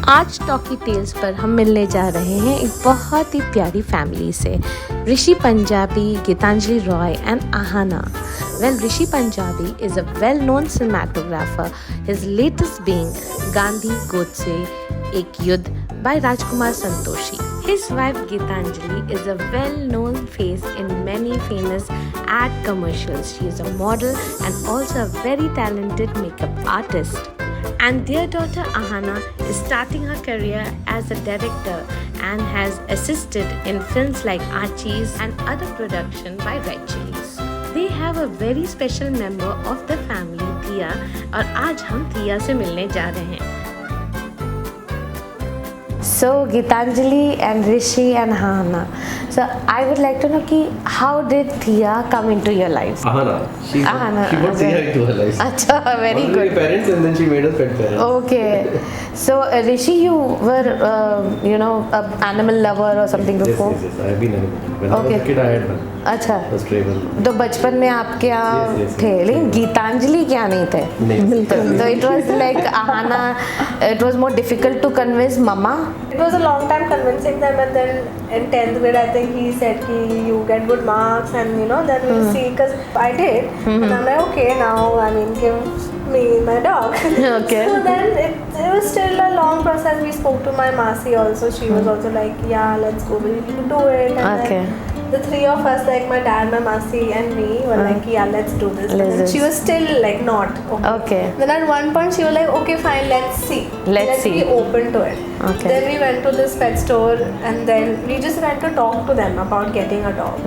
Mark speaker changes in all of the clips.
Speaker 1: आज talkie tales पर हम मिलने जा रहे हैं एक बहुत ही प्यारी फैमिली से, Rishi Punjabi, Gitanjali Roy and Aahana. Well, Rishi Punjabi is a well-known cinematographer, his latest being Gandhi Godse Ek Yudh by Rajkumar Santoshi. His wife Geetanjali is a well-known face in many famous ad commercials. She is a model and also a very talented makeup artist. And their daughter Ahana is starting her career as a director and has assisted in films like Archie's and other production by Red Chillies. They have a very special member of the family, Thea, और आज हम Thea से मिलने जा रहे हैं. So Geetanjali and Rishi and Ahana. So I would like to know how did Thea come into your life?
Speaker 2: Ahana. She brought Thea into her life.
Speaker 1: Acha, very
Speaker 2: One
Speaker 1: good.
Speaker 2: Of parents and then she made us pet parents.
Speaker 1: Okay. So Rishi, you were, an animal lover or something before?
Speaker 2: Yes. I have been animal. When I was a kid, I had one.
Speaker 1: अच्छा.
Speaker 2: Was stray one.
Speaker 1: तो बचपन में आपके यहाँ थे, लेकिन गीतांजलि क्या नहीं थे?
Speaker 2: नहीं.
Speaker 1: So it was like Ahana, it was more difficult to convince mama.
Speaker 3: It was a long time convincing them, and then in 10th grade I think he said ki you get good marks and then we'll see, because I did. And I'm like, okay, now give me my dog.
Speaker 1: Okay.
Speaker 3: So then it was still a long process. We spoke to my Masi also. She was also like, yeah, let's go, we need to do it. And
Speaker 1: Okay.
Speaker 3: then the three of us, like my dad, my Masi and me, were like, yeah, let's do this. And then she was still like not.
Speaker 1: Okay.
Speaker 3: Then at one point she was like, okay, fine, let's see.
Speaker 1: Let's see.
Speaker 3: be open to it.
Speaker 1: Okay.
Speaker 3: Then we went to this pet store and then we just went to talk to them about getting a dog.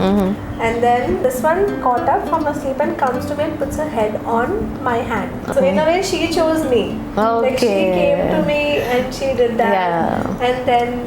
Speaker 3: And then this one got up from her sleep and comes to me and puts her head on my hand. So in a way she chose me. Like she came to me and she did that.
Speaker 1: Yeah.
Speaker 3: And then,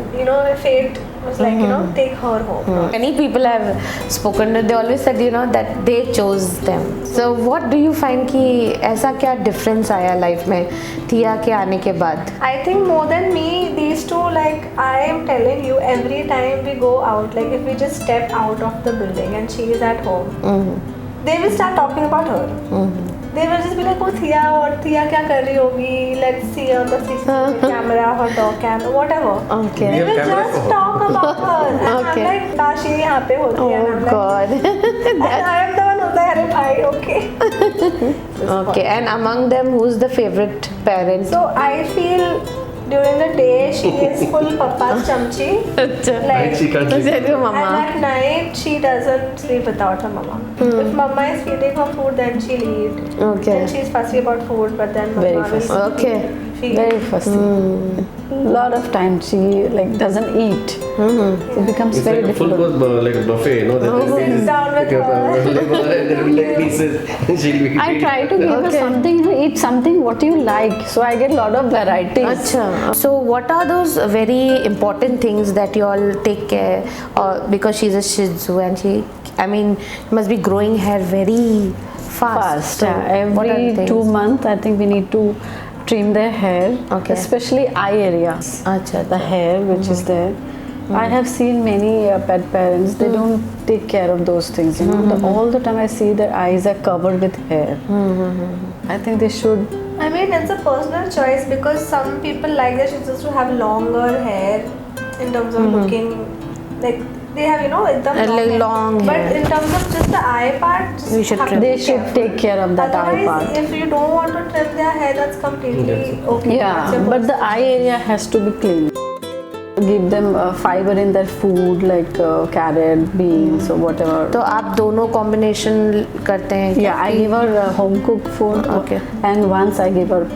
Speaker 3: fate was like, take her home.
Speaker 1: Many people have spoken, they always said, that they chose them. So what do you find कि ऐसा क्या difference आया life में Thea के आने के बाद?
Speaker 3: I think more than me, these two, like I am telling you, every time we go out, like if we just step out of the building and she is at home, they will start talking about her. They will just be like, oh Thea, or Thea क्या कर रही होगी? Let's see on the CCTV camera, her dog camera, whatever.
Speaker 1: Okay.
Speaker 3: They will just talk about her. And
Speaker 1: Okay.
Speaker 3: I'm like, काश ये यहाँ पे होती है.
Speaker 1: Oh God.
Speaker 3: And I am the one who's like, अरे भाई, okay.
Speaker 1: Okay. And among them, who's the favorite parent?
Speaker 3: So I feel during the day she is full papa's chamchi.
Speaker 2: Like she can't sleep.
Speaker 1: Said your
Speaker 3: And
Speaker 1: mama.
Speaker 3: at night she doesn't sleep without her mama. If mama is feeding her food, then she'll eat.
Speaker 1: Okay.
Speaker 3: Then she's fussy about food, but then mama
Speaker 4: Very
Speaker 3: will
Speaker 4: fussy.
Speaker 1: Okay.
Speaker 3: feed.
Speaker 4: Very fussy. Lot of times she doesn't eat. It becomes
Speaker 2: It's
Speaker 4: very
Speaker 2: like a full
Speaker 4: difficult.
Speaker 2: course like a buffet,
Speaker 3: Sits down with her.
Speaker 2: There will be leg pieces. She'll be
Speaker 4: I try to give her something, eat something what you like, so I get a lot of varieties.
Speaker 1: Acha. So what are those very important things that you all take care of, because she's a Shih Tzu and she must be growing hair very fast. So what are the
Speaker 4: Every
Speaker 1: things?
Speaker 4: 2 months I think we need to trim their hair,
Speaker 1: Okay.
Speaker 4: especially eye areas.
Speaker 1: Acha.
Speaker 4: The hair which is there. I have seen many pet parents, they don't take care of those things. All the time I see their eyes are covered with hair. I think they should.
Speaker 3: I mean, it's a personal choice, because some people like their Shih Tzus to have longer hair in terms of looking like they have, ekdam
Speaker 1: long hair.
Speaker 3: But in terms of just the eye part, just
Speaker 1: We should
Speaker 3: have to
Speaker 1: trim.
Speaker 3: be
Speaker 4: They should
Speaker 3: careful.
Speaker 4: take care of that eye
Speaker 3: Otherwise,
Speaker 4: part.
Speaker 3: if you don't want to trim their hair, that's completely okay. That's
Speaker 4: Yeah,
Speaker 3: your
Speaker 4: but the eye area has to be clean. Give them fiber in their food like carrot, beans or whatever.
Speaker 1: तो आप दोनों combination करते हैं?
Speaker 4: Yeah, I give her home cooked food.
Speaker 1: Okay.
Speaker 4: And once I give her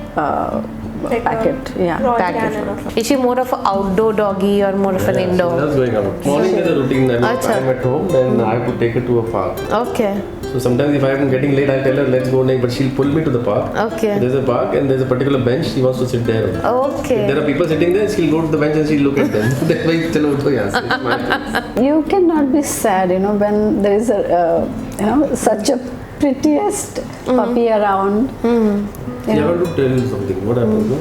Speaker 3: Like
Speaker 4: packet. Yeah.
Speaker 3: raw
Speaker 1: Packet.
Speaker 3: can and all.
Speaker 1: Is she more of an outdoor doggy or more of an indoor?
Speaker 2: She loves going out. Morning is a routine. If
Speaker 1: Acha.
Speaker 2: I'm at home, then I have to take her to a park.
Speaker 1: Okay.
Speaker 2: So sometimes if I'm getting late, I'll tell her, let's go, but she'll pull me to the park.
Speaker 1: Okay.
Speaker 2: There's a park and there's a particular bench. She wants to sit there. If
Speaker 1: Okay.
Speaker 2: there are people sitting there, she'll go to the bench and she'll look at them. That's why, chalo, utho yahan se. It's my place.
Speaker 4: You cannot be sad, when there is such a prettiest puppy around.
Speaker 2: See, I want to tell you something. What happened? No?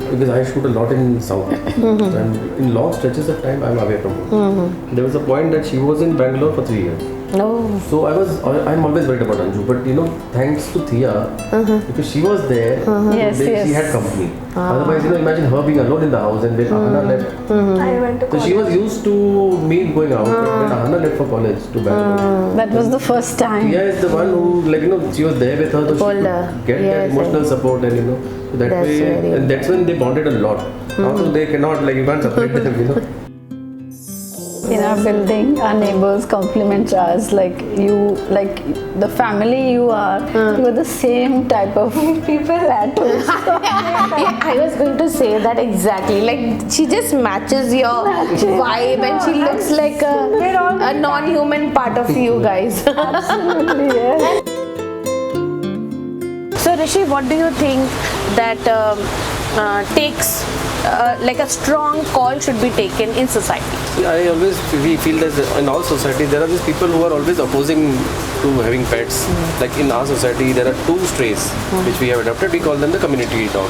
Speaker 2: Because I shoot a lot in South, and in long stretches of time I'm away from home. There was a point that she was in Bangalore for 3 years.
Speaker 1: Oh.
Speaker 2: So I'm always worried about Anju, but thanks to Thea, because she was there,
Speaker 4: Yes,
Speaker 2: she
Speaker 4: yes.
Speaker 2: had company. Otherwise, imagine her being alone in the house and when Ahana left.
Speaker 3: I went to
Speaker 2: So
Speaker 3: college.
Speaker 2: she was used to me going out, but when Ahana left for college to Bangalore,
Speaker 4: That was the first time.
Speaker 2: Thea is the one who, she was there with her, so she
Speaker 1: Older.
Speaker 2: could get that
Speaker 1: Yes,
Speaker 2: emotional
Speaker 1: yes.
Speaker 2: support and so that
Speaker 1: That's
Speaker 2: way,
Speaker 1: very
Speaker 2: and that's when they bonded a lot. Also, they cannot, you can't separate them.
Speaker 4: In our building, our neighbors compliment us like the family you are the same type of people at home.
Speaker 1: Yeah, I was going to say that exactly. Like she just matches your vibe, and she looks like a non-human part of you guys.
Speaker 4: Absolutely, yes.
Speaker 1: So Rishi, what do you think that takes like a strong call should be taken in society?
Speaker 2: I always feel that in our society there are these people who are always opposing to having pets. Like in our society there are 2 strays which we have adopted. We call them the community dog.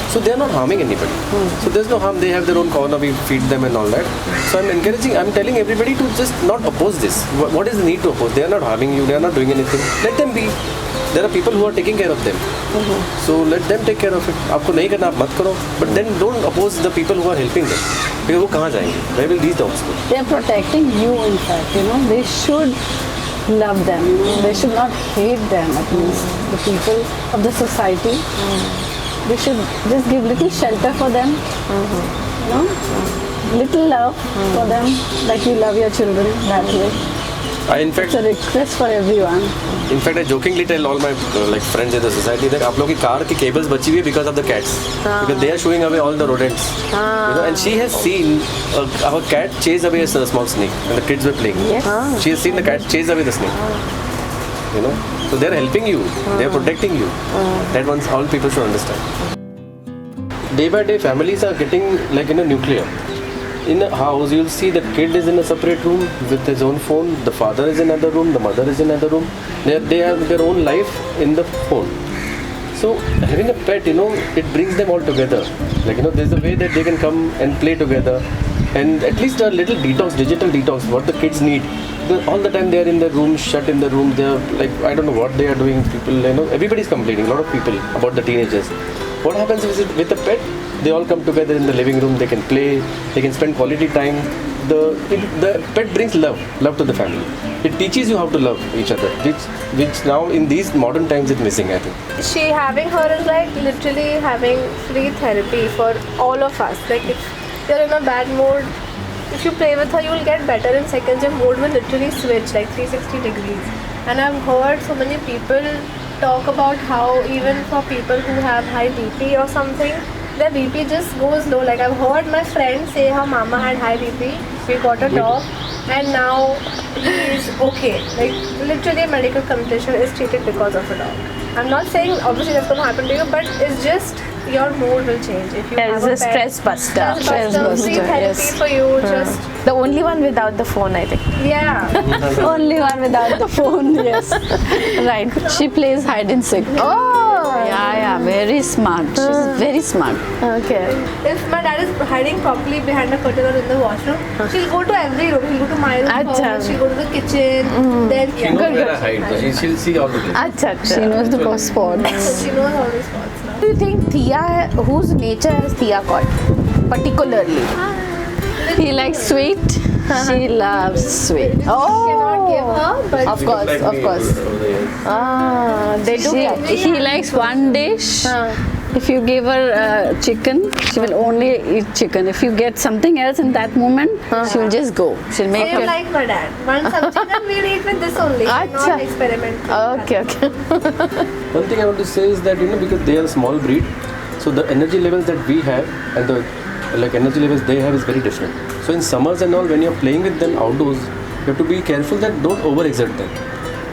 Speaker 2: So they are not harming anybody. So there's no harm. They have their own corner. We feed them and all that. So I'm telling everybody to just not oppose this. What is the need to oppose? They are not harming you. They are not doing anything. Let them be. There are people who are taking care of them. So let them take care of it. आपको नहीं करना आप मत करो. But then don't oppose the people who are helping them. Because वो कहाँ जाएंगे? Where will these dogs go?
Speaker 4: They are protecting you, in fact. They should love them. They should not hate them. At least the people of the society. They should just give little shelter for them. Little love for them, like you love your children that way.
Speaker 2: In fact,
Speaker 4: It's a request for everyone.
Speaker 2: In fact, I jokingly tell all my friends in the society that आप लोगों की car की cables बची हुई है because of the cats, because they are showing away all the rodents. And she has seen our cat chase away a small snake, and the kids were playing.
Speaker 4: Yes.
Speaker 2: She has seen the cat chase away the snake. So they are helping you, they are protecting you. That once all people should understand. Day by day, families are getting nuclear. In a house, you'll see the kid is in a separate room with his own phone, the father is in another room, the mother is in another room. They have their own life in the phone. So having a pet, it brings them all together. There's a way that they can come and play together, and at least a little detox, digital detox, what the kids need. Because all the time they are in their room, shut in the room. They are I don't know what they are doing. People, everybody's complaining. A lot of people about the teenagers. What happens is with a pet? They all come together in the living room. They can play. They can spend quality time. The pet brings love to the family. It teaches you how to love each other, which now in these modern times is missing, I think.
Speaker 3: She having her is like literally having free therapy for all of us. Like if you're in a bad mood, if you play with her, you will get better in seconds. Your mood will literally switch like 360 degrees. And I've heard so many people talk about how even for people who have high BP or something, their BP just goes low. Like I've heard my friend say her mama had high BP. We got a dog, and now he is okay. Like literally, a medical condition is treated because of a dog. I'm not saying obviously that's going to happen to you, but it's just your mood will change if you
Speaker 1: As
Speaker 3: have a
Speaker 1: a
Speaker 3: pet.
Speaker 1: stress buster.
Speaker 3: Stress buster, free therapy
Speaker 4: yes.
Speaker 3: for you. Just
Speaker 1: The only one without the phone, I think.
Speaker 3: yeah.
Speaker 4: Only one without the phone, yes.
Speaker 1: Right.
Speaker 4: She plays hide and seek.
Speaker 1: Oh.
Speaker 4: Yeah, very smart. She's very smart.
Speaker 1: Okay.
Speaker 3: If my dad is hiding properly behind a curtain or in the washroom, she'll go to every room. She'll go to my room
Speaker 1: Acha.
Speaker 3: first, she'll go to the kitchen, then
Speaker 2: She knows where I hide, so she'll see all the places.
Speaker 1: Acha, acha.
Speaker 4: She knows the spots.
Speaker 3: so she knows all the spots now.
Speaker 1: Do you think Thea, whose nature has Thea got particularly?
Speaker 4: He likes sweet. She loves sweet.
Speaker 3: Cannot give her, but
Speaker 1: Of course, of course. They do catch.
Speaker 4: He likes one dish. If you give her chicken, she will only eat chicken. If you get something else in that moment, she will just go. She'll make
Speaker 3: same
Speaker 4: it.
Speaker 3: like my dad. One sabji, then we'll eat with this only.
Speaker 1: Acha.
Speaker 3: Not experiment.
Speaker 1: Okay, okay.
Speaker 2: One thing I want to say is that because they are a small breed, so the energy levels that we have and the energy levels they have is very different. So in summers and all, when you're playing with them outdoors, you have to be careful that don't overexert them.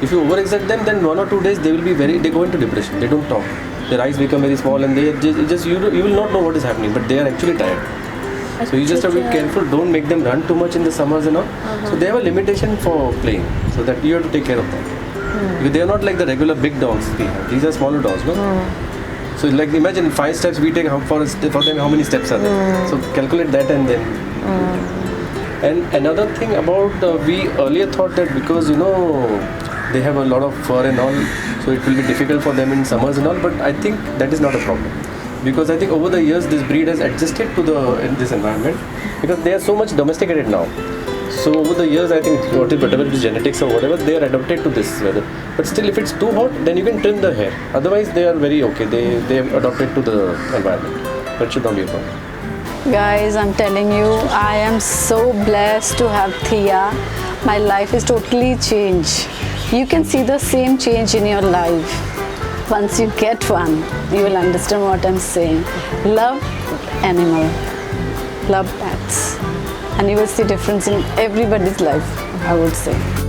Speaker 2: If you overexert them, then 1 or 2 days they go into depression. They don't talk. Their eyes become very small, and they just you will not know what is happening, but they are actually tired. So you just have to be careful. Don't make them run too much in the summers and all. So they have a limitation for playing, so that you have to take care of them. Because they are not like the regular big dogs we have. These are smaller dogs, no? So imagine 5 steps we take for them. How many steps are there? So calculate that and then. And another thing about we earlier thought that because they have a lot of fur and all, so it will be difficult for them in summers and all. But I think that is not a problem, because I think over the years this breed has adjusted to this environment, because they are so much domesticated now. So over the years, I think whatever it is genetics or whatever, they are adapted to this weather. But still, if it's too hot, then you can trim the hair. Otherwise, they are very okay. They have adapted to the environment. That should not be a problem.
Speaker 4: Guys, I'm telling you, I am so blessed to have Thea. My life is totally changed. You can see the same change in your life. Once you get one, you will understand what I'm saying. Love animal, love pets, and you will see difference in everybody's life, I would say.